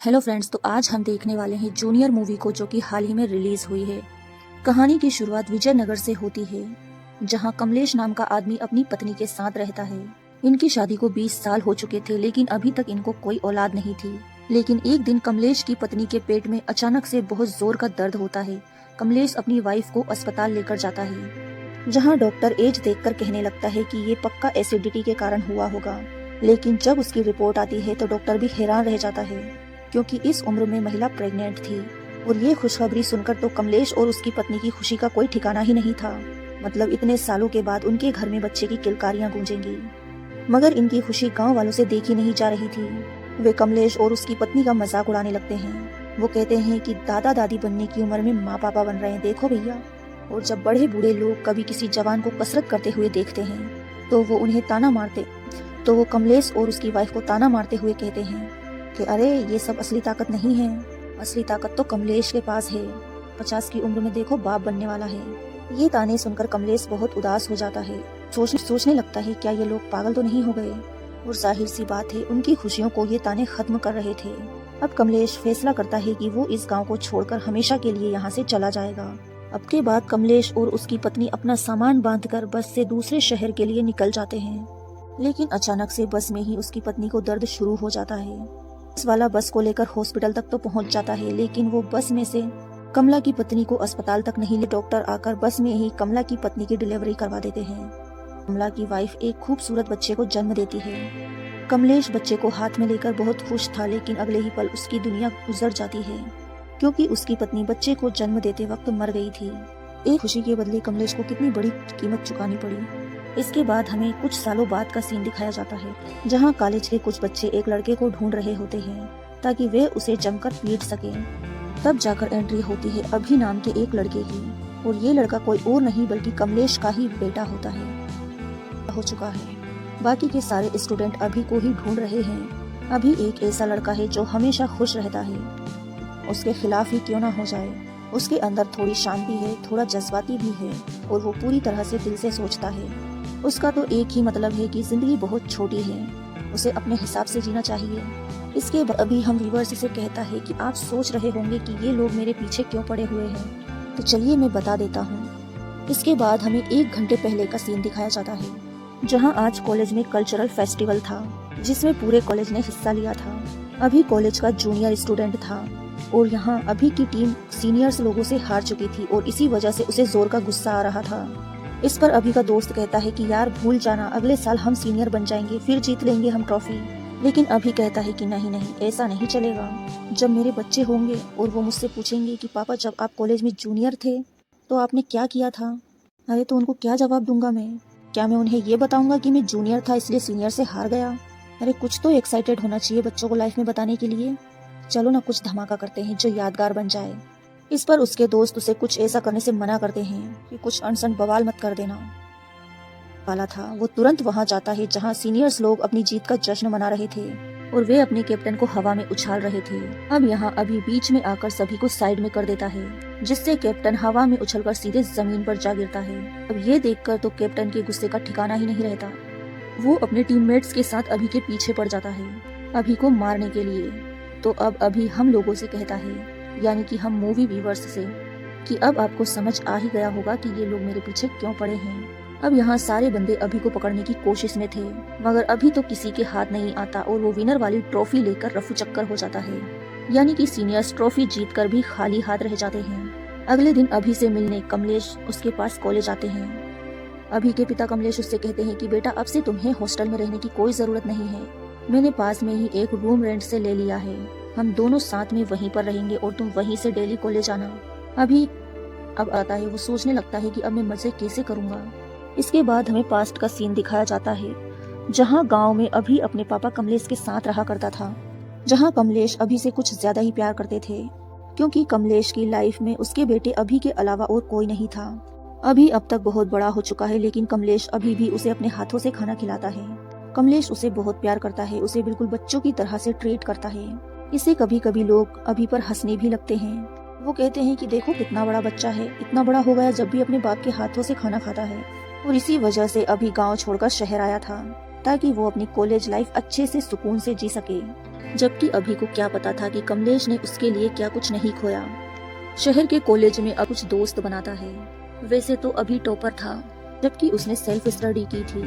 Hello friends, तो आज हम देखने वाले हैं जूनियर मूवी को, जो कि हाल ही में रिलीज हुई है। कहानी की शुरुआत विजयनगर से होती है, जहां कमलेश नाम का आदमी अपनी पत्नी के साथ रहता है। इनकी शादी को 20 साल हो चुके थे, लेकिन अभी तक इनको कोई औलाद नहीं थी। लेकिन एक दिन कमलेश की पत्नी के पेट में अचानक से बहुत जोर का दर्द होता है। कमलेश अपनी वाइफ को अस्पताल लेकर जाता है, जहाँ डॉक्टर एज देखकर कहने लगता है कि ये पक्का एसिडिटी के कारण हुआ होगा। लेकिन जब उसकी रिपोर्ट आती है तो डॉक्टर भी हैरान रह जाता है, क्योंकि इस उम्र में महिला प्रेग्नेंट थी। और ये खुशखबरी सुनकर तो कमलेश और उसकी पत्नी की खुशी का कोई ठिकाना ही नहीं था। मतलब इतने सालों के बाद उनके घर में बच्चे की किलकारियां गूंजेंगी। मगर इनकी खुशी गांव वालों से देखी नहीं जा रही थी। वे कमलेश और उसकी पत्नी का मजाक उड़ाने लगते हैं। वो कहते हैं कि दादा दादी बनने की उम्र में माँ पापा बन रहे हैं, देखो भैया। और जब बड़े बूढ़े लोग कभी किसी जवान को कसरत करते हुए देखते हैं तो वो कमलेश और उसकी वाइफ को ताना मारते हुए कहते हैं कि अरे ये सब असली ताकत नहीं है, असली ताकत तो कमलेश के पास है। 50 की उम्र में देखो बाप बनने वाला है। ये ताने सुनकर कमलेश बहुत उदास हो जाता है। सोचने लगता है, क्या ये लोग पागल तो नहीं हो गए। और जाहिर सी बात है, उनकी खुशियों को ये ताने खत्म कर रहे थे। अब कमलेश फैसला करता है कि वो इस गाँव को छोड़कर हमेशा के लिए यहाँ से चला जाएगा। अब के बाद कमलेश और उसकी पत्नी अपना सामान बांधकर बस से दूसरे शहर के लिए निकल जाते हैं। लेकिन अचानक से बस में ही उसकी पत्नी को दर्द शुरू हो जाता है। बस वाला बस को लेकर हॉस्पिटल तक तो पहुंच जाता है, लेकिन वो बस में से कमला की पत्नी को अस्पताल तक नहीं ले। डॉक्टर आकर बस में ही कमला की पत्नी की डिलीवरी करवा देते हैं। कमला की वाइफ एक खूबसूरत बच्चे को जन्म देती है। कमलेश बच्चे को हाथ में लेकर बहुत खुश था, लेकिन अगले ही पल उसकी दुनिया गुजर जाती है, क्योंकि उसकी पत्नी बच्चे को जन्म देते वक्त मर गई थी। एक खुशी के बदले कमलेश को कितनी बड़ी कीमत चुकानी पड़ी। इसके बाद हमें कुछ सालों बाद का सीन दिखाया जाता है, जहां कॉलेज के कुछ बच्चे एक लड़के को ढूंढ रहे होते हैं ताकि वे उसे जमकर पीट सकें। तब जाकर एंट्री होती है अभी नाम के एक लड़के की, और ये लड़का कोई और नहीं बल्कि कमलेश का ही बेटा होता है हो चुका है। बाकी के सारे स्टूडेंट अभी को ही ढूंढ रहे हैं। अभी एक ऐसा लड़का है जो हमेशा खुश रहता है, उसके खिलाफ ही क्यों ना हो जाए। उसके अंदर थोड़ी शांति है, थोड़ा जज्बाती भी है, और वो पूरी तरह से दिल से सोचता है। उसका तो एक ही मतलब है कि जिंदगी बहुत छोटी है, उसे अपने हिसाब से जीना चाहिए। इसके बाद अभी हम व्यूअर्स से कहता है कि आप सोच रहे होंगे कि ये लोग मेरे पीछे क्यों पड़े हुए हैं, तो चलिए मैं बता देता हूँ। इसके बाद हमें 1 घंटे पहले का सीन दिखाया जाता है, जहाँ आज कॉलेज में कल्चरल फेस्टिवल था, जिसमें पूरे कॉलेज ने हिस्सा लिया था। अभी कॉलेज का जूनियर स्टूडेंट था, और यहाँ अभी की टीम सीनियर्स लोगों से हार चुकी थी, और इसी वजह से उसे जोर का गुस्सा आ रहा था। इस पर अभी का दोस्त कहता है कि यार भूल जाना, अगले साल हम सीनियर बन जाएंगे, फिर जीत लेंगे हम ट्रॉफी। लेकिन अभी कहता है कि नहीं नहीं, ऐसा नहीं चलेगा। जब मेरे बच्चे होंगे और वो मुझसे पूछेंगे कि पापा जब आप कॉलेज में जूनियर थे तो आपने क्या किया था, अरे तो उनको क्या जवाब दूंगा मैं? क्या मैं उन्हें ये बताऊंगा कि मैं जूनियर था इसलिए सीनियर से हार गया? अरे कुछ तो एक्साइटेड होना चाहिए बच्चों को लाइफ में बताने के लिए। चलो ना कुछ धमाका करते हैं जो यादगार बन जाए। इस पर उसके दोस्त उसे कुछ ऐसा करने से मना करते हैं कि कुछ अनसन बवाल मत कर देना वाला था। वो तुरंत वहां जाता है जहां सीनियर्स लोग अपनी जीत का जश्न मना रहे थे, और वे अपने कैप्टन को हवा में उछाल रहे थे। अब यहाँ अभी बीच में आकर सभी को साइड में कर देता है, जिससे कैप्टन हवा में उछलकर सीधे जमीन पर जा गिरता है। अब ये देखकर तो कैप्टन के गुस्से का ठिकाना ही नहीं रहता। वो अपने टीममेट्स के साथ अभी के पीछे पड़ जाता है, अभी को मारने के लिए। तो अब अभी हम लोगों से कहता है, यानी कि हम मूवी व्यूअर्स से, कि अब आपको समझ आ ही गया होगा कि ये लोग मेरे पीछे क्यों पड़े हैं। अब यहाँ सारे बंदे अभी को पकड़ने की कोशिश में थे, मगर अभी तो किसी के हाथ नहीं आता, और वो विनर वाली ट्रॉफी लेकर रफू चक्कर हो जाता है। यानी कि सीनियर्स ट्रॉफी जीतकर भी खाली हाथ रह जाते हैं। अगले दिन अभी से मिलने कमलेश उसके पास कॉलेज आते हैं। अभी के पिता कमलेश उससे कहते हैं कि बेटा अब से तुम्हें हॉस्टल में रहने की कोई जरूरत नहीं है, मैंने पास में ही एक रूम रेंट से ले लिया है, हम दोनों साथ में वहीं पर रहेंगे और तुम वहीं से डेली कॉलेज आना। अभी अब आता है, वो सोचने लगता है कि अब मैं मजे कैसे करूंगा। इसके बाद हमें पास्ट का सीन दिखाया जाता है, जहां गांव में अभी अपने पापा कमलेश के साथ रहा करता था, जहां कमलेश अभी से कुछ ज्यादा ही प्यार करते थे, क्योंकि कमलेश की लाइफ में उसके बेटे अभी के अलावा और कोई नहीं था। अभी अब तक बहुत बड़ा हो चुका है, लेकिन कमलेश अभी भी उसे अपने हाथों से खाना खिलाता है। कमलेश उसे बहुत प्यार करता है, उसे बिल्कुल बच्चों की तरह से ट्रीट करता है। इसे कभी कभी लोग अभी पर हंसने भी लगते हैं। वो कहते हैं कि देखो कितना बड़ा बच्चा है, इतना बड़ा हो गया जब भी अपने बाप के हाथों से खाना खाता है। और इसी वजह से अभी गांव छोड़कर शहर आया था, ताकि वो अपनी कॉलेज लाइफ अच्छे से सुकून से जी सके। जबकि अभी को क्या पता था कि कमलेश ने उसके लिए क्या कुछ नहीं खोया। शहर के कॉलेज में अब कुछ दोस्त बनाता है। वैसे तो अभी टॉपर था, जबकि उसने सेल्फ स्टडी की थी,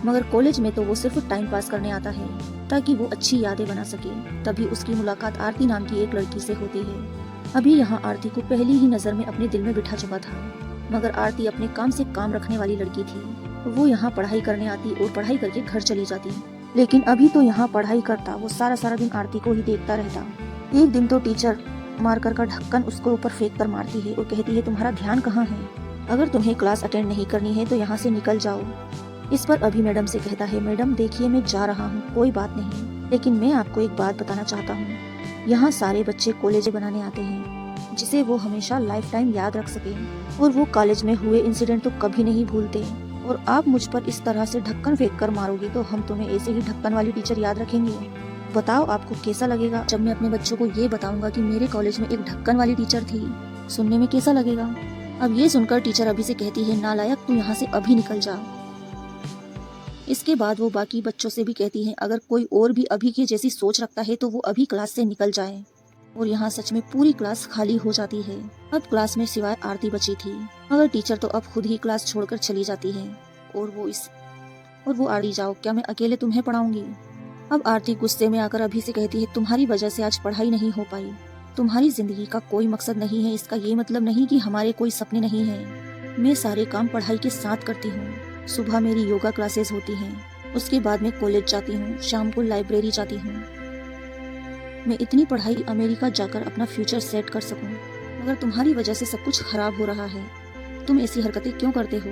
मगर कॉलेज में तो वो सिर्फ टाइम पास करने आता है ताकि वो अच्छी यादें बना सके। तभी उसकी मुलाकात आरती नाम की एक लड़की से होती है। अभी यहाँ आरती को पहली ही नजर में अपने दिल में बिठा चुका था, मगर आरती अपने काम से काम रखने वाली लड़की थी। वो यहाँ पढ़ाई करने आती और पढ़ाई करके घर चली जाती, लेकिन अभी तो यहाँ पढ़ाई करता वो सारा दिन आरती को ही देखता रहता। एक दिन तो टीचर मार्कर का ढक्कन उसके ऊपर फेंक कर मारती है और कहती है, तुम्हारा ध्यान कहाँ है? अगर तुम्हें क्लास अटेंड नहीं करनी है तो यहाँ से निकल जाओ। इस पर अभी मैडम से कहता है, मैडम देखिए मैं जा रहा हूँ, कोई बात नहीं, लेकिन मैं आपको एक बात बताना चाहता हूँ। यहाँ सारे बच्चे कॉलेज बनाने आते हैं जिसे वो हमेशा लाइफ टाइम याद रख सके, और वो कॉलेज में हुए इंसिडेंट तो कभी नहीं भूलते। और आप मुझ पर इस तरह से ढक्कन फेंक कर मारोगी तो हम तुम्हें ऐसे ही ढक्कन वाली टीचर याद रखेंगे। बताओ आपको कैसा लगेगा जब मैं अपने बच्चों को ये बताऊंगा कि मेरे कॉलेज में एक ढक्कन वाली टीचर थी? सुनने में कैसा लगेगा? अब ये सुनकर टीचर अभी से कहती है, नालायक तू यहाँ से अभी निकल जा। इसके बाद वो बाकी बच्चों से भी कहती है, अगर कोई और भी अभी की जैसी सोच रखता है तो वो अभी क्लास से निकल जाए। और यहाँ सच में पूरी क्लास खाली हो जाती है। अब क्लास में सिवाय आरती बची थी, मगर टीचर तो अब खुद ही क्लास छोड़कर चली जाती है। और वो आरती, जाओ, क्या मैं अकेले तुम्हें पढ़ाऊंगी? अब आरती गुस्से में आकर अभी से कहती है, तुम्हारी वजह से आज पढ़ाई नहीं हो पाई। तुम्हारी जिंदगी का कोई मकसद नहीं है, इसका ये मतलब नहीं कि हमारे कोई सपने नहीं हैं। मैं सारे काम पढ़ाई के साथ करती हूँ। सुबह मेरी योगा क्लासेस होती हैं, उसके बाद मैं कॉलेज जाती हूँ, शाम को लाइब्रेरी जाती हूँ। मैं इतनी पढ़ाई अमेरिका जाकर अपना फ्यूचर सेट कर सकूँ, मगर तुम्हारी वजह से सब कुछ खराब हो रहा है। तुम ऐसी हरकतें क्यों करते हो?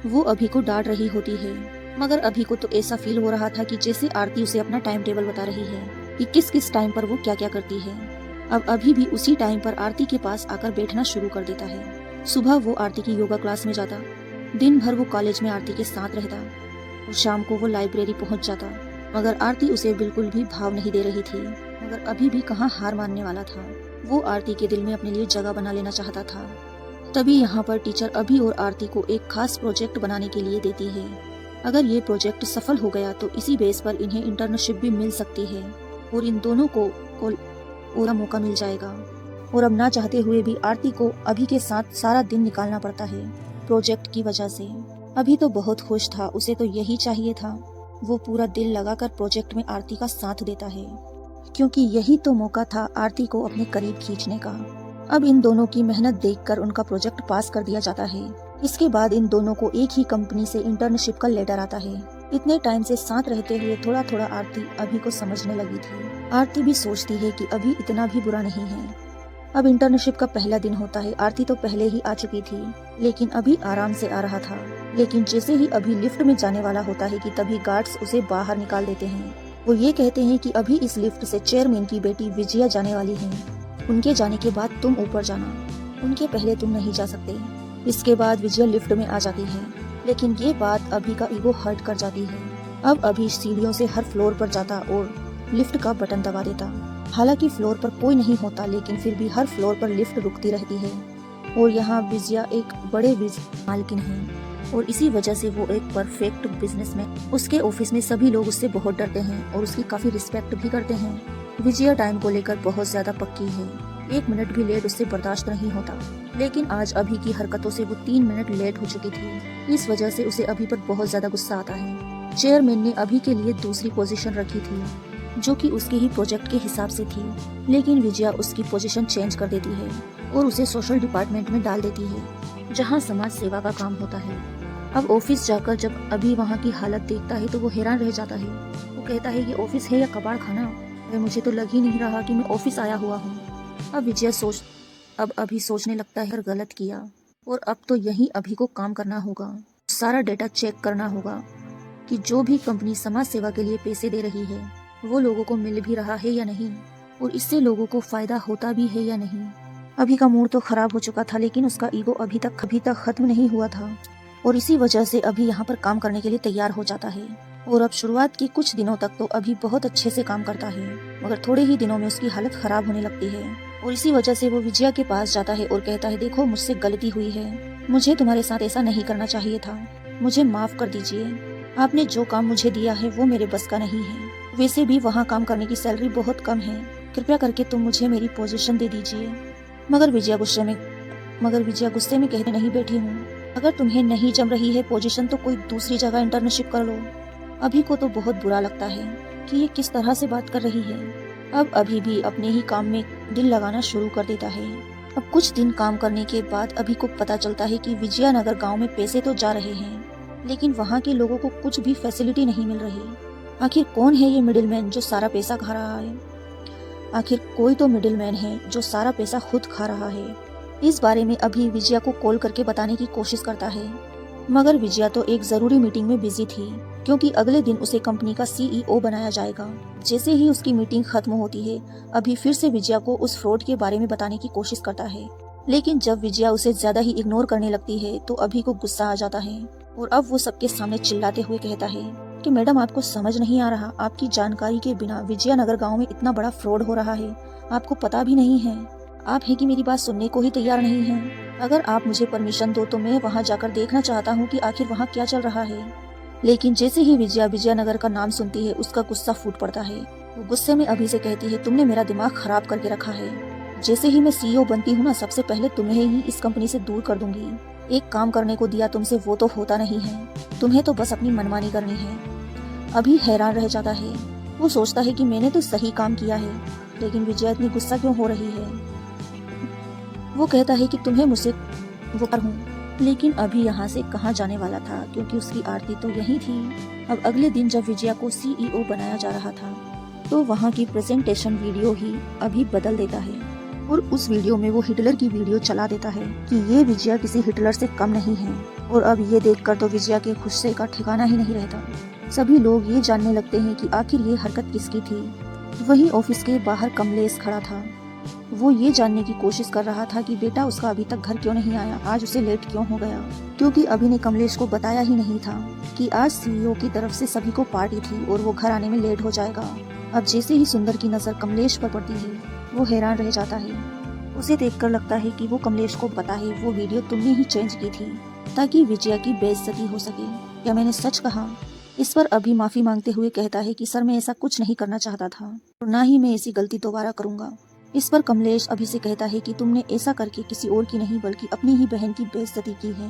वो अभी को डांट रही होती है, मगर अभी को तो ऐसा फील हो रहा था कि जैसे आरती उसे अपना टाइम टेबल बता रही है कि किस किस टाइम पर वो क्या क्या करती है। अब अभी भी उसी टाइम पर आरती के पास आकर बैठना शुरू कर देता है। सुबह वो आरती की योगा क्लास में जाता, दिन भर वो कॉलेज में आरती के साथ रहता, और शाम को वो लाइब्रेरी पहुंच जाता। मगर आरती उसे बिल्कुल भी भाव नहीं दे रही थी, मगर अभी भी कहाँ हार मानने वाला था। वो आरती के दिल में अपने लिए जगह बना लेना चाहता था। तभी यहाँ पर टीचर अभी और आरती को एक खास प्रोजेक्ट बनाने के लिए देती है। अगर ये प्रोजेक्ट सफल हो गया तो इसी बेस पर इन्हें इंटर्नशिप भी मिल सकती है, और इन दोनों को पूरा मौका मिल जाएगा। और अब ना चाहते हुए भी आरती को अभी के साथ सारा दिन निकालना पड़ता है प्रोजेक्ट की वजह से। अभी तो बहुत खुश था, उसे तो यही चाहिए था। वो पूरा दिल लगाकर प्रोजेक्ट में आरती का साथ देता है, क्योंकि यही तो मौका था आरती को अपने करीब खींचने का। अब इन दोनों की मेहनत देखकर उनका प्रोजेक्ट पास कर दिया जाता है। इसके बाद इन दोनों को एक ही कंपनी से इंटर्नशिप का लेटर आता है। इतने टाइम से साथ रहते हुए थोड़ा थोड़ा आरती अभी को समझने लगी थी। आरती भी सोचती है कि अभी इतना भी बुरा नहीं है। अब इंटर्नशिप का पहला दिन होता है। आरती तो पहले ही आ चुकी थी, लेकिन अभी आराम से आ रहा था। लेकिन जैसे ही अभी लिफ्ट में जाने वाला होता है कि तभी गार्ड्स उसे बाहर निकाल देते हैं। वो ये कहते हैं कि अभी इस लिफ्ट से चेयरमैन की बेटी विजया जाने वाली है, उनके जाने के बाद तुम ऊपर जाना, उनके पहले तुम नहीं जा सकते। इसके बाद विजया लिफ्ट में आ जाती है, लेकिन ये बात अभी का ईगो हर्ट कर जाती है। अब अभी सीढ़ियों से हर फ्लोर पर जाता और लिफ्ट का बटन दबा देता। हालांकि फ्लोर पर कोई नहीं होता, लेकिन फिर भी हर फ्लोर पर लिफ्ट रुकती रहती है। और यहाँ विजया एक बड़े मालकिन है, और इसी वजह से वो एक परफेक्ट बिजनेसमैन। उसके ऑफिस में सभी लोग उससे बहुत डरते हैं और उसकी काफी रिस्पेक्ट भी करते हैं। विजया टाइम को लेकर बहुत ज्यादा पक्की है, 1 मिनट भी लेट उससे बर्दाश्त नहीं होता। लेकिन आज अभी की हरकतों से वो 3 मिनट लेट हो चुकी थी। इस वजह से उसे अभी पर बहुत ज्यादा गुस्सा आता है। चेयरमैन ने अभी के लिए दूसरी पोजीशन रखी थी, जो कि उसके ही प्रोजेक्ट के हिसाब से थी, लेकिन विजया उसकी पोजीशन चेंज कर देती है और उसे सोशल डिपार्टमेंट में डाल देती है, जहां समाज सेवा का काम होता है। अब ऑफिस जाकर जब अभी वहां की हालत देखता है तो वो हैरान रह जाता है। वो कहता है ये ऑफिस है या कबाड़ खाना? मुझे तो लग ही नहीं रहा कि मैं ऑफिस आया हुआ हूँ। अब अभी सोचने लगता है गलत किया, और अब तो यही अभी को काम करना होगा। सारा डेटा चेक करना होगा कि जो भी कंपनी समाज सेवा के लिए पैसे दे रही है वो लोगों को मिल भी रहा है या नहीं, और इससे लोगों को फायदा होता भी है या नहीं। अभी का मूड तो खराब हो चुका था, लेकिन उसका ईगो अभी तक खत्म नहीं हुआ था, और इसी वजह से अभी यहाँ पर काम करने के लिए तैयार हो जाता है। और अब शुरुआत के कुछ दिनों तक तो अभी बहुत अच्छे से काम करता है, मगर थोड़े ही दिनों में उसकी हालत खराब होने लगती है। और इसी वजह से वो विजया के पास जाता है और कहता है, देखो मुझसे गलती हुई है, मुझे तुम्हारे साथ ऐसा नहीं करना चाहिए था, मुझे माफ कर दीजिए। आपने जो काम मुझे दिया है वो मेरे बस का नहीं है। वैसे भी वहाँ काम करने की सैलरी बहुत कम है, कृपया करके तुम मुझे मेरी पोजीशन दे दीजिए। मगर विजया गुस्से में कहने नहीं बैठी हूँ, अगर तुम्हें नहीं जम रही है पोजीशन तो कोई दूसरी जगह इंटर्नशिप कर लो। अभी को तो बहुत बुरा लगता है कि ये किस तरह से बात कर रही है। अब अभी भी अपने ही काम में दिल लगाना शुरू कर देता है। अब कुछ दिन काम करने के बाद अभी को पता चलता है कि विजयनगर गांव में पैसे तो जा रहे हैं, लेकिन वहाँ के लोगों को कुछ भी फैसिलिटी नहीं मिल रही। आखिर कौन है ये मिडिलमैन जो सारा पैसा खा रहा है? आखिर कोई तो मिडिलमैन है जो सारा पैसा खुद खा रहा है। इस बारे में अभी विजया को कॉल करके बताने की कोशिश करता है, मगर विजया तो एक जरूरी मीटिंग में बिजी थी, क्योंकि अगले दिन उसे कंपनी का सीईओ बनाया जाएगा। जैसे ही उसकी मीटिंग खत्म होती है, अभी फिर से विजया को उस फ्रॉड के बारे में बताने की कोशिश करता है, लेकिन जब विजया उसे ज्यादा ही इग्नोर करने लगती है तो अभी को गुस्सा आ जाता है और अब वो सबके सामने चिल्लाते हुए कहता है कि मैडम, आपको समझ नहीं आ रहा, आपकी जानकारी के बिना विजयनगर गाँव में इतना बड़ा फ्रॉड हो रहा है, आपको पता भी नहीं है। आप है कि मेरी बात सुनने को ही तैयार नहीं हैं। अगर आप मुझे परमिशन दो तो मैं वहां जाकर देखना चाहता हूं कि आखिर वहां क्या चल रहा है। लेकिन जैसे ही विजया विजयनगर का नाम सुनती है, उसका गुस्सा फूट पड़ता है। वो गुस्से में अभी से कहती है, तुमने मेरा दिमाग खराब करके रखा है। जैसे ही मैं सीईओ बनती हूँ ना, सबसे पहले तुम्हें ही इस कंपनी से दूर कर दूंगी। एक काम करने को दिया तुमसे वो तो होता नहीं है, तुम्हें तो बस अपनी मनमानी करनी है। अभी हैरान रह जाता है। वो सोचता है कि मैंने तो सही काम किया है, लेकिन विजया इतनी गुस्सा क्यों हो रही है। वो कहता है कि तुम्हें मुझसे वो कर हूँ, लेकिन अभी यहाँ से कहाँ जाने वाला था, क्योंकि उसकी आरती तो यही थी। अब अगले दिन जब विजया को सीईओ बनाया जा रहा था, तो वहाँ की प्रेजेंटेशन वीडियो ही अभी बदल देता है और उस वीडियो में वो हिटलर की वीडियो चला देता है कि ये विजया किसी हिटलर से कम नहीं है। और अब ये देखकर तो विजया के गुस्से का ठिकाना ही नहीं रहता। सभी लोग ये जानने लगते हैं कि आखिर ये हरकत किसकी थी। वही ऑफिस के बाहर कमलेश खड़ा था। वो ये जानने की कोशिश कर रहा था कि बेटा उसका अभी तक घर क्यों नहीं आया, आज उसे लेट क्यों हो गया, क्योंकि अभी ने कमलेश को बताया ही नहीं था कि आज सीईओ की तरफ से सभी को पार्टी थी और वो घर आने में लेट हो जाएगा। अब जैसे ही सुंदर की नजर कमलेश पर पड़ती है, वो हैरान रह जाता है। उसे देखकर लगता है कि वो कमलेश को पता है वो वीडियो तुमने ही चेंज की थी ताकि विजया की बेइज्जती हो सके। क्या मैंने सच कहा? इस पर अभी माफी मांगते हुए कहता है कि सर, मैं ऐसा कुछ नहीं करना चाहता था और ना ही मैं ऐसी गलती दोबारा करूंगा। इस पर कमलेश अभी से कहता है कि तुमने ऐसा करके किसी और की नहीं बल्कि अपनी ही बहन की बेइज्जती की है,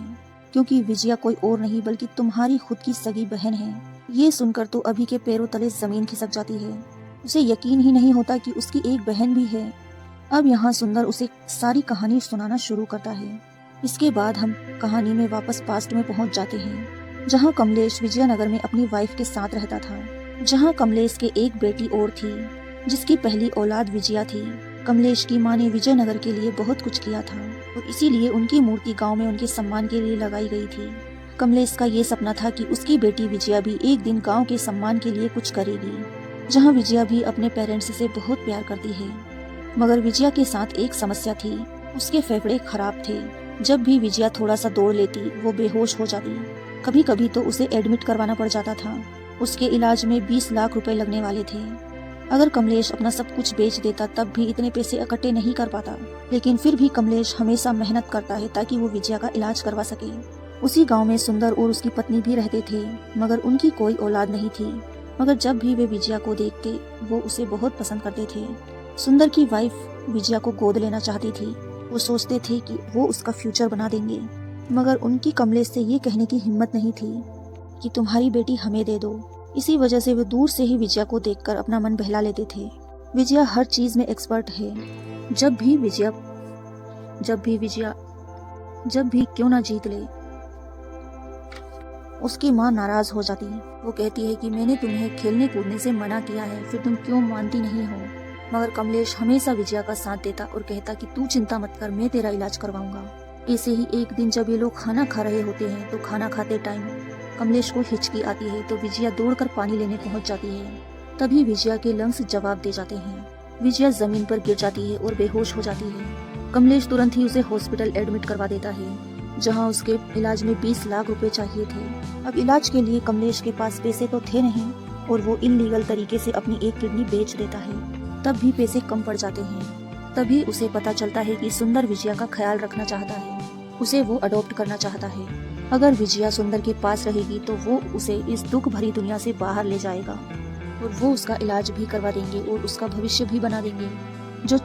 क्योंकि विजया कोई और नहीं बल्कि तुम्हारी खुद की सगी बहन है। ये सुनकर तो अभी के पैरों तले जमीन खिसक जाती है। उसे यकीन ही नहीं होता कि उसकी एक बहन भी है। अब यहाँ सुंदर उसे सारी कहानी सुनाना शुरू करता है। इसके बाद हम कहानी में वापस पास्ट में पहुँच जाते हैं, जहाँ कमलेश विजयनगर में अपनी वाइफ के साथ रहता था। जहाँ कमलेश के एक बेटी और थी, जिसकी पहली औलाद विजया थी। कमलेश की माँ ने विजयनगर के लिए बहुत कुछ किया था और इसीलिए उनकी मूर्ति गांव में उनके सम्मान के लिए लगाई गई थी। कमलेश का ये सपना था कि उसकी बेटी विजया भी एक दिन गांव के सम्मान के लिए कुछ करेगी। जहां विजया भी अपने पेरेंट्स से बहुत प्यार करती है, मगर विजया के साथ एक समस्या थी, उसके फेफड़े खराब थे। जब भी विजया थोड़ा सा दौड़ लेती वो बेहोश हो जाती। कभी कभी तो उसे एडमिट करवाना पड़ जाता था। उसके इलाज में 20 लाख रुपए लगने वाले थे। अगर कमलेश अपना सब कुछ बेच देता तब भी इतने पैसे इकट्ठे नहीं कर पाता, लेकिन फिर भी कमलेश हमेशा मेहनत करता है ताकि वो विजया का इलाज करवा सके। उसी गांव में सुंदर और उसकी पत्नी भी रहते थे, मगर उनकी कोई औलाद नहीं थी। मगर जब भी वे विजया को देखते वो उसे बहुत पसंद करते थे। सुंदर की वाइफ विजया को गोद लेना चाहती थी। वो सोचते थे कि वो उसका फ्यूचर बना देंगे, मगर उनकी कमलेश से ये कहने की हिम्मत नहीं थी कि तुम्हारी बेटी हमें दे दो। इसी वजह से वे दूर से ही विजया को देखकर अपना मन बहला लेते थे। विजया हर चीज में एक्सपर्ट है। जब भी क्यों ना जीत ले, उसकी माँ नाराज हो जाती। वो कहती है कि मैंने तुम्हें खेलने कूदने से मना किया है, फिर तुम क्यों मानती नहीं हो। मगर कमलेश हमेशा विजया का साथ देता और कहता कि तू चिंता मत कर, मैं तेरा इलाज करवाऊंगा। ऐसे ही एक दिन जब ये लोग खाना खा रहे होते हैं तो खाना खाते टाइम कमलेश को हिचकी आती है, तो विजया दौड़कर पानी लेने पहुंच जाती है। तभी विजया के लंग्स जवाब दे जाते हैं। विजया जमीन पर गिर जाती है और बेहोश हो जाती है। कमलेश तुरंत ही उसे हॉस्पिटल एडमिट करवा देता है, जहां उसके इलाज में 20 लाख रुपए चाहिए थे। अब इलाज के लिए कमलेश के पास पैसे तो थे नहीं और वो इलीगल तरीके से अपनी एक किडनी बेच देता है। तब भी पैसे कम पड़ जाते हैं। तभी उसे पता चलता है कि सुंदर विजया का ख्याल रखना चाहता है, उसे वो अडॉप्ट करना चाहता है। अगर विजया सुंदर के पास रहेगी तो वो उसे इस दुख भरी दुनिया से बाहर ले जाएगा। और वो उसका इलाज भी करवा देंगे और उसका भविष्य भी बना देंगे, जो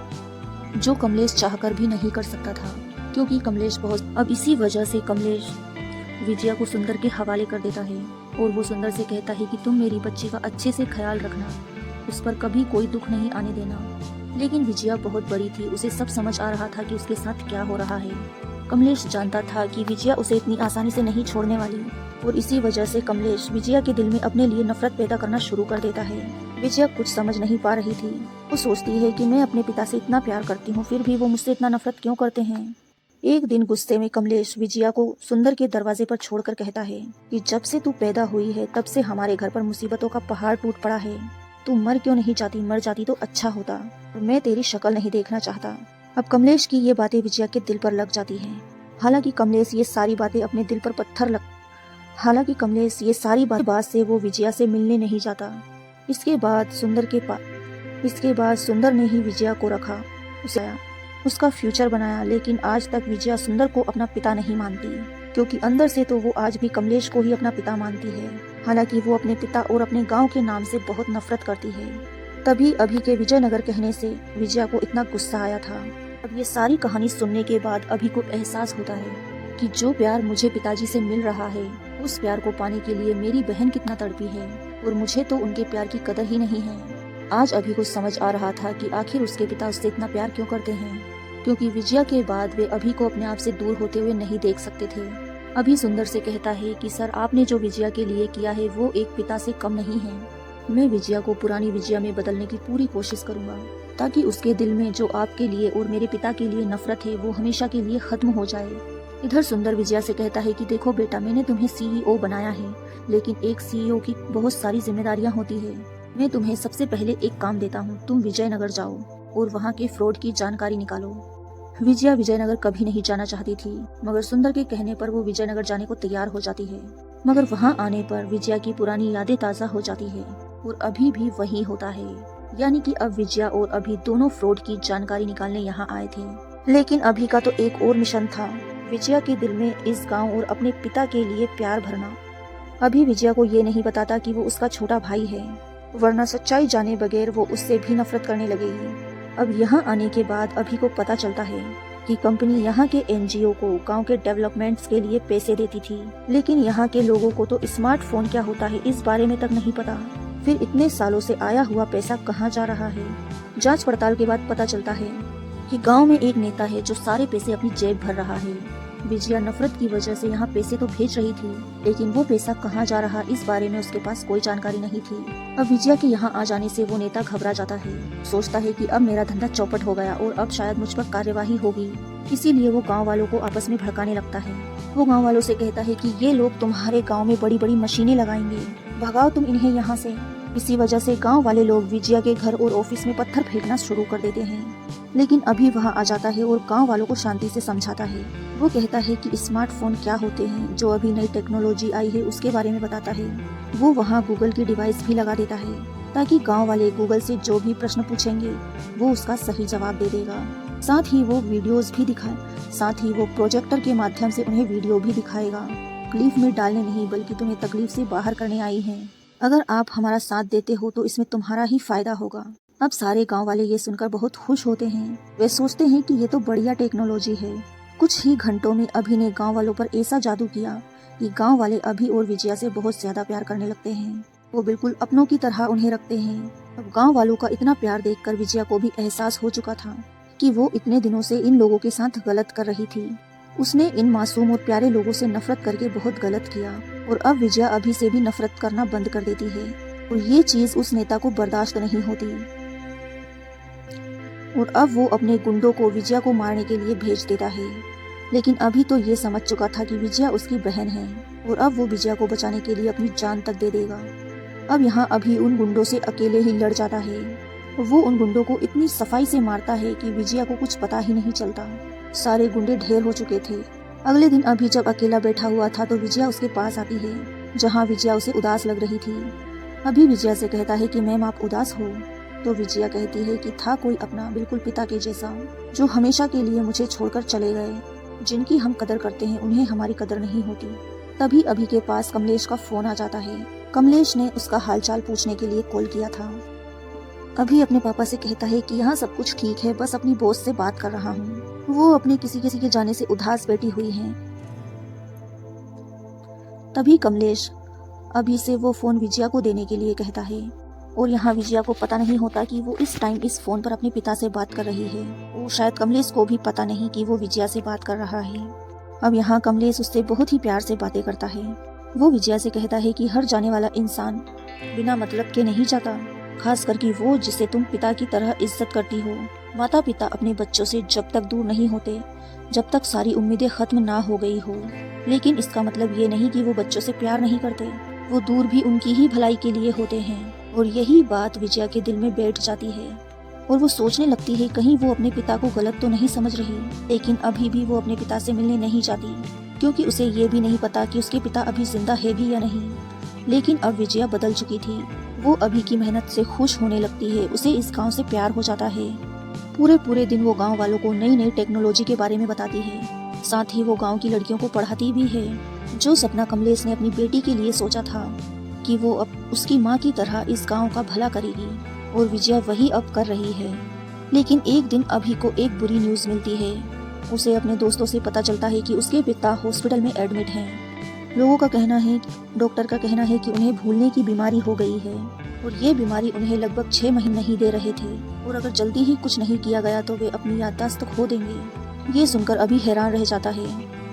जो कमलेश चाहकर भी नहीं कर सकता था, क्योंकि कमलेश बहुत। अब इसी वजह से कमलेश विजया को सुंदर के हवाले कर देता है और वो सुंदर से कहता है कि तुम मेरी बच्ची का अच्छे से ख्याल रखना, उस पर कभी कोई दुख नहीं आने देना। लेकिन विजया बहुत बड़ी थी, उसे सब समझ आ रहा था कि उसके साथ क्या हो रहा है। कमलेश जानता था कि विजया उसे इतनी आसानी से नहीं छोड़ने वाली और इसी वजह से कमलेश विजया के दिल में अपने लिए नफरत पैदा करना शुरू कर देता है। विजया कुछ समझ नहीं पा रही थी। वो सोचती है कि मैं अपने पिता से इतना प्यार करती हूँ, फिर भी वो मुझसे इतना नफरत क्यों करते हैं। एक दिन गुस्से में कमलेश विजया को सुंदर के दरवाजे पर छोड़कर कहता है कि जब से तू पैदा हुई है तब से हमारे घर पर मुसीबतों का पहाड़ टूट पड़ा है। तू मर क्यों नहीं जाती, मर जाती तो अच्छा होता, और मैं तेरी शक्ल नहीं देखना चाहता। अब कमलेश की ये बातें विजया के दिल पर लग जाती हैं। हालांकि कमलेश ये सारी बातें अपने दिल पर पत्थर लग हालांकि कमलेश ये सारी बात से वो विजया से मिलने नहीं जाता। इसके बाद सुंदर ने ही विजया को रखा, उसका फ्यूचर बनाया। लेकिन आज तक विजया सुंदर को अपना पिता नहीं मानती, क्योंकि अंदर से तो वो आज भी कमलेश को ही अपना पिता मानती है। हालांकि वो अपने पिता और अपने गांव के नाम से बहुत नफरत करती है। तभी अभी के विजयनगर कहने से विजया को इतना गुस्सा आया था। अब ये सारी कहानी सुनने के बाद अभी को एहसास होता है कि जो प्यार मुझे पिताजी से मिल रहा है, उस प्यार को पाने के लिए मेरी बहन कितना तड़पी है और मुझे तो उनके प्यार की कदर ही नहीं है। आज अभी को समझ आ रहा था कि आखिर उसके पिता उससे इतना प्यार क्यों करते हैं, क्योंकि विजया के बाद वे अभी को अपने आप से दूर होते हुए नहीं देख सकते थे। अभी सुंदर से कहता है कि सर, आपने जो विजया के लिए किया है वो एक पिता से कम नहीं है। मैं विजया को पुरानी विजया में बदलने की पूरी कोशिश करूंगा, ताकि उसके दिल में जो आपके लिए और मेरे पिता के लिए नफरत है वो हमेशा के लिए खत्म हो जाए। इधर सुंदर विजया से कहता है कि देखो बेटा, मैंने तुम्हें सीईओ बनाया है, लेकिन एक सीईओ की बहुत सारी जिम्मेदारियां होती है। मैं तुम्हें सबसे पहले एक काम देता हूँ, तुम विजयनगर जाओ और वहाँ के फ्रॉड की जानकारी निकालो। विजया विजयनगर कभी नहीं जाना चाहती थी, मगर सुंदर के कहने पर वो विजयनगर जाने को तैयार हो जाती है। मगर वहाँ आने पर विजया की पुरानी यादें ताज़ा हो जाती है और अभी भी वही होता है, यानी कि अब विजया और अभी दोनों फ्रॉड की जानकारी निकालने यहाँ आए थे। लेकिन अभी का तो एक और मिशन था, विजया के दिल में इस गांव और अपने पिता के लिए प्यार भरना। अभी विजया को ये नहीं बताता कि वो उसका छोटा भाई है, वरना सच्चाई जाने बगैर वो उससे भी नफरत करने लगेगी। अब यहाँ आने के बाद अभी को पता चलता है कि कंपनी यहाँ के एनजीओ को गांव के डेवलपमेंट्स के लिए पैसे देती थी, लेकिन यहाँ के लोगों को तो स्मार्टफोन क्या होता है इस बारे में तक नहीं पता। फिर इतने सालों से आया हुआ पैसा कहाँ जा रहा है। जांच पड़ताल के बाद पता चलता है कि गांव में एक नेता है जो सारे पैसे अपनी जेब भर रहा है। विजया नफरत की वजह से यहाँ पैसे तो भेज रही थी, लेकिन वो पैसा कहाँ जा रहा इस बारे में उसके पास कोई जानकारी नहीं थी। अब विजया के यहाँ आ जाने से वो नेता घबरा जाता है, सोचता है कि अब मेरा धंधा चौपट हो गया और अब शायद मुझ पर कार्यवाही होगी। इसीलिए वो गांव वालों को आपस में भड़काने लगता है। वो गांव वालों से कहता है कि ये लोग तुम्हारे गांव में बड़ी बड़ी मशीनें लगाएंगे, भगाओ तुम इन्हें यहाँ से। इसी वजह से गांव वाले लोग विजया के घर और ऑफिस में पत्थर फेंकना शुरू कर देते हैं। लेकिन अभी वहां आ जाता है और गांव वालों को शांति से समझाता है। वो कहता है कि स्मार्टफोन क्या होते हैं, जो अभी नई टेक्नोलॉजी आई है उसके बारे में बताता है। वो वहां गूगल की डिवाइस भी लगा देता है, ताकि गांव वाले गूगल से जो भी प्रश्न पूछेंगे वो उसका सही जवाब दे देगा। साथ ही वो प्रोजेक्टर के माध्यम से उन्हें वीडियो भी दिखाएगा। तकलीफ में डालने नहीं, बल्कि तुम्हें तकलीफ से बाहर करने आई है। अगर आप हमारा साथ देते हो तो इसमें तुम्हारा ही फायदा होगा। अब सारे गांव वाले ये सुनकर बहुत खुश होते हैं। वे सोचते हैं कि ये तो बढ़िया टेक्नोलॉजी है। कुछ ही घंटों में अभी ने गांव वालों पर ऐसा जादू किया कि गांव वाले अभी और विजया से बहुत ज्यादा प्यार करने लगते हैं। वो बिल्कुल अपनों की तरह उन्हें रखते हैं। अब गांव वालों का इतना प्यार देखकर विजया को भी एहसास हो चुका था कि वो इतने दिनों से इन लोगों के साथ गलत कर रही थी। उसने इन मासूम और प्यारे लोगों से नफरत करके बहुत गलत किया और अब विजया अभी से भी नफरत करना बंद कर देती है और ये चीज उस नेता को बर्दाश्त नहीं होती और अब वो अपने गुंडों को विजया को मारने के लिए भेज देता है। लेकिन अभी तो ये समझ चुका था कि विजया उसकी बहन है और अब वो विजया को बचाने के लिए अपनी जान तक दे देगा। अब यहाँ अभी उन गुंडों से अकेले ही लड़ जाता है। वो उन गुंडों को इतनी सफाई से मारता है कि विजया को कुछ पता ही नहीं चलता। सारे गुंडे ढेर हो चुके थे। अगले दिन अभी जब अकेला बैठा हुआ था तो विजया उसके पास आती है, जहाँ विजया उसे उदास लग रही थी। अभी विजया से कहता है कि मैम आप उदास हो। तो विजया कहती है कि था कोई अपना बिल्कुल पिता के जैसा, जो हमेशा के लिए मुझे छोड़कर चले गए। जिनकी हम कदर करते हैं उन्हें हमारी कदर नहीं होती। तभी अभी के पास कमलेश का फोन आ जाता है कमलेश ने उसका हालचाल पूछने के लिए कॉल किया था। अभी अपने पापा से कहता है कि यहाँ सब कुछ ठीक है, बस अपनी बॉस से बात कर रहा हूँ। वो अपने किसी किसी के जाने से उदास बैठी हुई हैं। तभी कमलेश अभी से वो फोन विजया को देने के लिए कहता है और यहाँ विजया को पता नहीं होता कि वो इस टाइम इस फोन पर अपने पिता से बात कर रही है। वो शायद कमलेश को भी पता नहीं कि वो विजया से बात कर रहा है। अब यहाँ कमलेश उससे बहुत ही प्यार से बातें करता है। वो विजया से कहता है कि हर जाने वाला इंसान बिना मतलब के नहीं जाता, खास करके वो जिसे तुम पिता की तरह इज्जत करती हो। माता पिता अपने बच्चों से जब तक दूर नहीं होते, जब तक सारी उम्मीदें खत्म ना हो गई हो। लेकिन इसका मतलब ये नहीं कि वो बच्चों से प्यार नहीं करते, वो दूर भी उनकी ही भलाई के लिए होते हैं। और यही बात विजया के दिल में बैठ जाती है और वो सोचने लगती है कहीं वो अपने पिता को गलत तो नहीं समझ रही। लेकिन अभी भी वो अपने पिता से मिलने नहीं जाती, क्योंकि उसे ये भी नहीं पता कि उसके पिता अभी जिंदा है भी या नहीं। लेकिन अब विजया बदल चुकी थी। वो अभी की मेहनत से खुश होने लगती है। उसे इस गांव से प्यार हो जाता है। पूरे दिन वो गांव वालों को नई नई टेक्नोलॉजी के बारे में बताती है। साथ ही वो गांव की लड़कियों को पढ़ाती भी है। जो सपना कमलेश ने अपनी बेटी के लिए सोचा था कि वो अब उसकी माँ की तरह इस गांव का भला करेगी, और विजया वही अब कर रही है। लेकिन एक दिन अभी को एक बुरी न्यूज मिलती है। उसे अपने दोस्तों से पता चलता है कि उसके पिता हॉस्पिटल में एडमिट हैं। लोगों का कहना है, डॉक्टर का कहना है कि उन्हें भूलने की बीमारी हो गई है और ये बीमारी उन्हें लगभग 6 महीने नहीं दे रहे थे, और अगर जल्दी ही कुछ नहीं किया गया तो वे अपनी याददाश्त खो देंगे। ये सुनकर अभी हैरान रह जाता है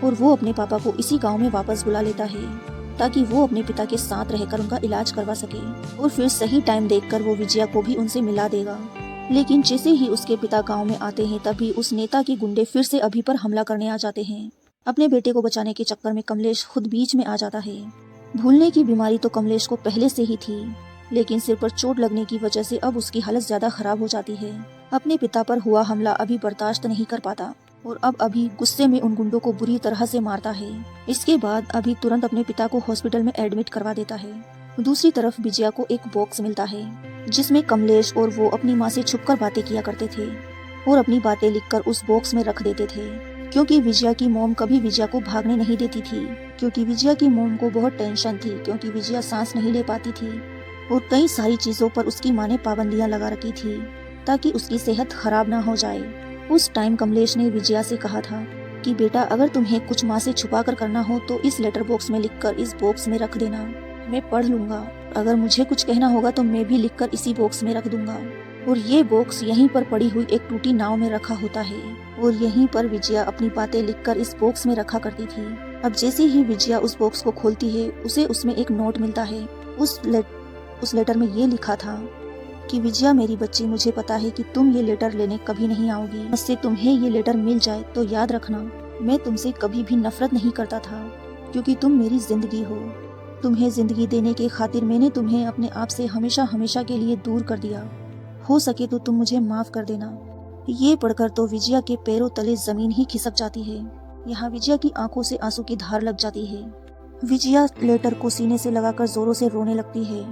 और वो अपने पापा को इसी गाँव में वापस बुला लेता है ताकि वो अपने पिता के साथ रहकर उनका इलाज करवा सके, और फिर सही टाइम देखकर वो विजया को भी उनसे मिला देगा। लेकिन जैसे ही उसके पिता गांव में आते हैं तभी उस नेता के गुंडे फिर से अभी पर हमला करने आ जाते हैं। अपने बेटे को बचाने के चक्कर में कमलेश खुद बीच में आ जाता है। भूलने की बीमारी तो कमलेश को पहले से ही थी, लेकिन सिर पर चोट लगने की वजह से अब उसकी हालत ज्यादा खराब हो जाती है। अपने पिता पर हुआ हमला अभी बर्दाश्त नहीं कर पाता और अब अभी गुस्से में उन गुंडों को बुरी तरह से मारता है। इसके बाद अभी तुरंत अपने पिता को हॉस्पिटल में एडमिट करवा देता है। दूसरी तरफ विजया को एक बॉक्स मिलता है जिसमें कमलेश और वो अपनी माँ से छुपकर बातें किया करते थे और अपनी बातें लिखकर उस बॉक्स में रख देते थे, क्योंकि विजया की मॉम कभी विजया को भागने नहीं देती थी। क्योंकि विजया की मॉम को बहुत टेंशन थी, क्योंकि विजया सांस नहीं ले पाती थी और कई सारी चीजों पर उसकी माँ ने पाबंदियां लगा रखी थी ताकि उसकी सेहत खराब ना हो जाए। उस टाइम कमलेश ने विजया से कहा था कि बेटा, अगर तुम्हें कुछ माँ से छुपा कर करना हो तो इस लेटर बॉक्स में लिखकर इस बॉक्स में रख देना, मैं पढ़ लूंगा। अगर मुझे कुछ कहना होगा तो मैं भी लिखकर इसी बॉक्स में रख दूंगा। और ये बॉक्स यहीं पर पड़ी हुई एक टूटी नाव में रखा होता है और यहीं पर विजया अपनी बातें लिखकर इस बॉक्स में रखा करती थी। अब जैसे ही विजया उस बॉक्स को खोलती है उसे उसमें एक नोट मिलता है। उस लेटर में ये लिखा था कि विजया मेरी बच्ची, मुझे पता है कि तुम ये लेटर लेने कभी नहीं आओगी। मुझसे तुम्हें ये लेटर मिल जाए तो याद रखना, मैं तुमसे कभी भी नफरत नहीं करता था, क्योंकि तुम मेरी जिंदगी हो। तुम्हें जिंदगी देने के खातिर मैंने तुम्हें अपने आप से हमेशा हमेशा के लिए दूर कर दिया। हो सके तो तुम मुझे माफ कर देना। ये पढ़कर तो विजया के पैरों तले जमीन ही खिसक जाती है। यहाँ विजया की आंखों से आंसू की धार लग जाती है। विजया लेटर को सीने से लगाकर जोरों से रोने लगती है,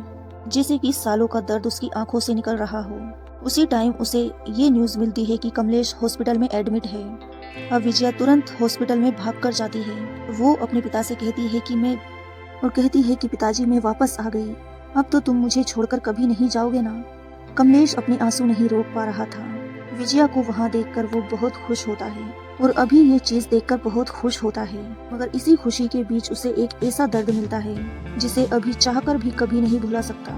जैसे कि सालों का दर्द उसकी आंखों से निकल रहा हो। उसी टाइम उसे ये न्यूज मिलती है कि कमलेश हॉस्पिटल में एडमिट है। अब विजया तुरंत हॉस्पिटल में भागकर जाती है। वो अपने पिता से कहती है कि पिताजी, मैं वापस आ गई। अब तो तुम मुझे छोड़कर कभी नहीं जाओगे ना। कमलेश अपने आंसू नहीं रोक पा रहा था। विजया को वहाँ देखकर वो बहुत खुश होता है और अभी ये चीज देखकर बहुत खुश होता है, मगर इसी खुशी के बीच उसे एक ऐसा दर्द मिलता है जिसे अभी चाहकर भी कभी नहीं भुला सकता।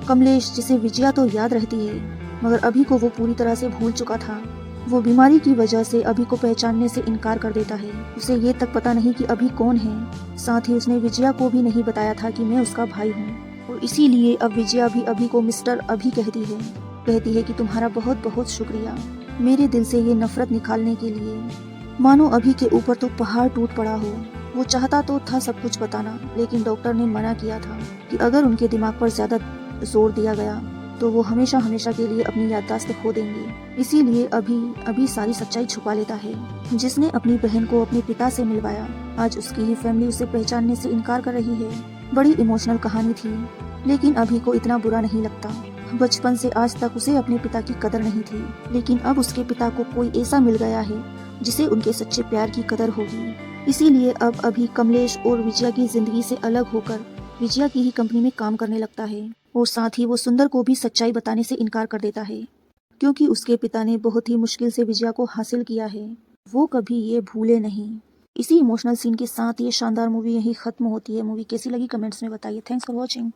कमलेश, जिसे विजया तो याद रहती है मगर अभी को वो पूरी तरह से भूल चुका था, वो बीमारी की वजह से अभी को पहचानने से इनकार कर देता है। उसे ये तक पता नहीं कि अभी कौन है। साथ ही उसने विजया को भी नहीं बताया था कि मैं उसका भाई हूँ, और इसीलिए अब विजया भी अभी को मिस्टर अभी कहती है कि तुम्हारा बहुत बहुत शुक्रिया मेरे दिल से ये नफरत निकालने के लिए। मानो अभी के ऊपर तो पहाड़ टूट पड़ा हो। वो चाहता तो था सब कुछ बताना, लेकिन डॉक्टर ने मना किया था कि अगर उनके दिमाग पर ज्यादा जोर दिया गया तो वो हमेशा हमेशा के लिए अपनी याददाश्त खो देंगे। इसीलिए अभी सारी सच्चाई छुपा लेता है। जिसने अपनी बहन को अपने पिता से मिलवाया, आज उसकी ही फैमिली उसे पहचानने से इनकार कर रही है। बड़ी इमोशनल कहानी थी, लेकिन अभी को इतना बुरा नहीं लगता। बचपन से आज तक उसे अपने पिता की कदर नहीं थी, लेकिन अब उसके पिता को कोई ऐसा मिल गया है जिसे उनके सच्चे प्यार की कदर होगी। इसीलिए अब अभी कमलेश और विजया की जिंदगी से अलग होकर विजया की ही कंपनी में काम करने लगता है और साथ ही वो सुंदर को भी सच्चाई बताने से इनकार कर देता है, क्योंकि उसके पिता ने बहुत ही मुश्किल से विजया को हासिल किया है, वो कभी ये भूले नहीं। इसी इमोशनल सीन के साथ ये शानदार मूवी यही खत्म होती है। मूवी कैसी लगी कमेंट्स में बताइए। Thanks for watching.